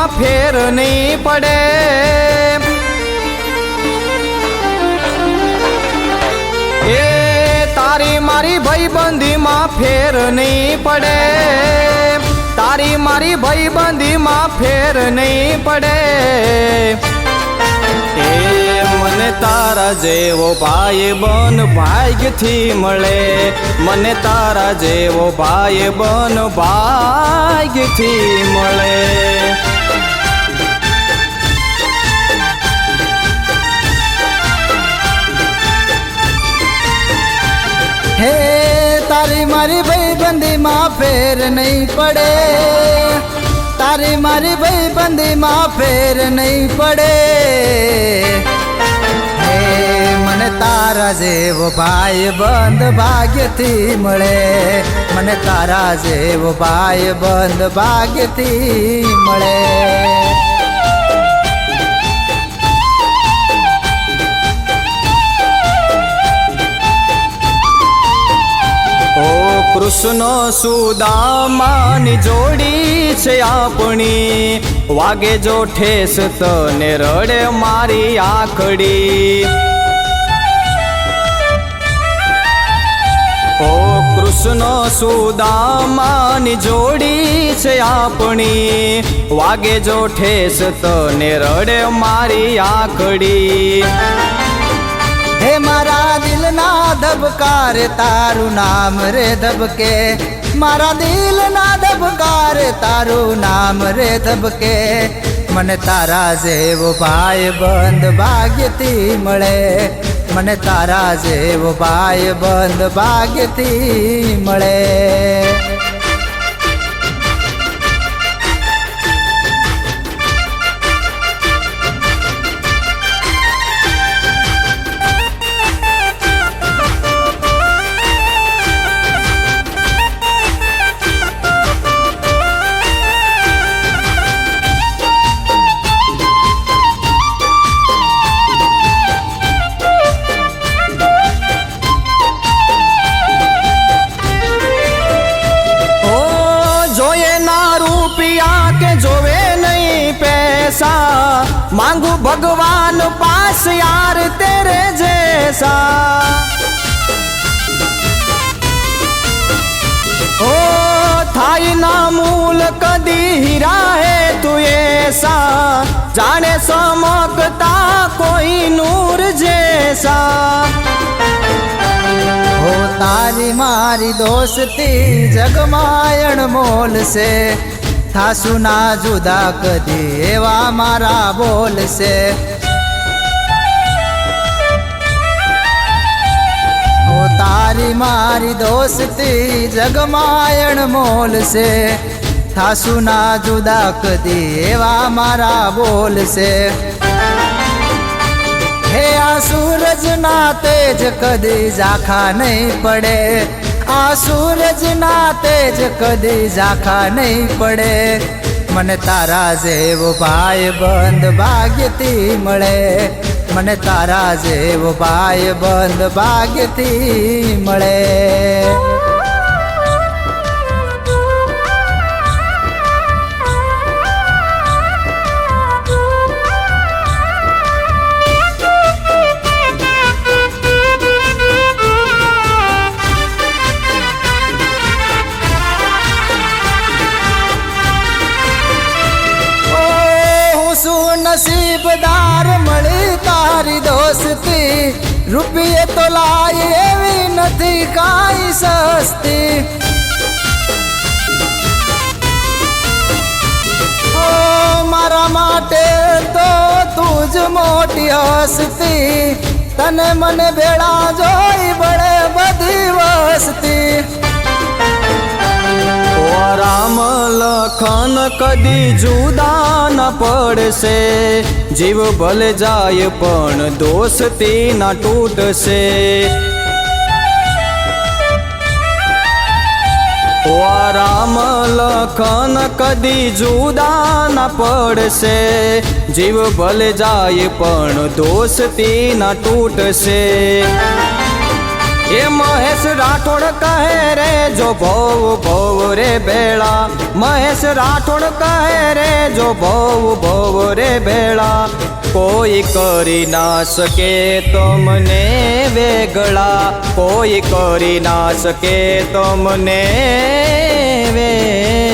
માં ફેર નહીં પડે, એ તારી મારી ભાઈબંધી માં ફેર નહીં પડે, તારી મારી ભાઈબંધી માં ફેર નહીં પડે। એ મને તારા જેવો ભાઈબંધ ભાગ્યથી મળે, મને તારા જેવો ભાઈબંધ ભાગ્યથી મળે। હે તારી મારી ભાઈબંધી માં ફેર નહીં પડે, તારી મારી ભાઈબંધી માં ફેર નહીં પડે। હે મને તારા જેવો ભાઈબંધ ભાગ્યથી મળે, મને તારા જેવો ભાઈબંધ ભાગ્યથી મળે। કૃષ્ણ સુદામાની જોડી છે આપણી, વાગે જો ઠેસ તને રડે મારી આખડી। ઓ કૃષ્ણ સુદામાની જોડી છે આપણી, વાગે જો ઠેસ તને રડે મારી આખડી। હે મારા દિલના ધબકાર તારું નામ રે ધબકે, મારા દિલના ધબકાર તારું નામ રે ધબકે। મને તારા જેવો ભાઈબંધ ભાગ્યથી મળે, મને તારા જેવો ભાઈબંધ ભાગ્યથી મળે। मांगू भगवान पास यार तेरे जैसा, ओ थाई ना मूल कदी हीरा है तू ऐसा, जाने चमकता कोई नूर जैसा। हो तारी मारी दोस्ती जगमायण मोल से, थासु ना जुदा कदी एवा मारा बोल से। हो तारी मारी दोस्ती जगमायण मोल से, थासु ना जुदा कदी एवा मारा बोल से। हे आ सूरज ना तेज कदी जाखा नहीं पड़े, आ सूरज ना तेज कदी जाखा नहीं पड़े। મને તારા જેવો ભાઈબંધ ભાગ્યથી મળે, મને તારા જેવો ભાઈબંધ ભાગ્યથી મળે। नसीबदार मળી તારી દોસ્તી, રૂપિયે તો લાય એવી નથી કાંઈ સસ્તી। ઓ મારા માટે તો તું જ મોટી હસ્તી, તને મને ભેળા જોઈ બળે બધી વસ્તી। राम लखन कदी जुदा न पड़से, जीव भल जाए पण दोस्ती न टूटसे। ओ राम लखन कदी जुदा न पड़से, जीव भल जाए पण दोस्ती न टूटसे। ये महेश राठौड़ कहे रे जो भव भव ભવ રે ભેળા. મહેશ રાઠોડ કહે રે જો ભવ રે ભેળા. કોઈ કરી ના શકે તમને વેગળા, કોઈ કરી ના શકે તમને વેગળા.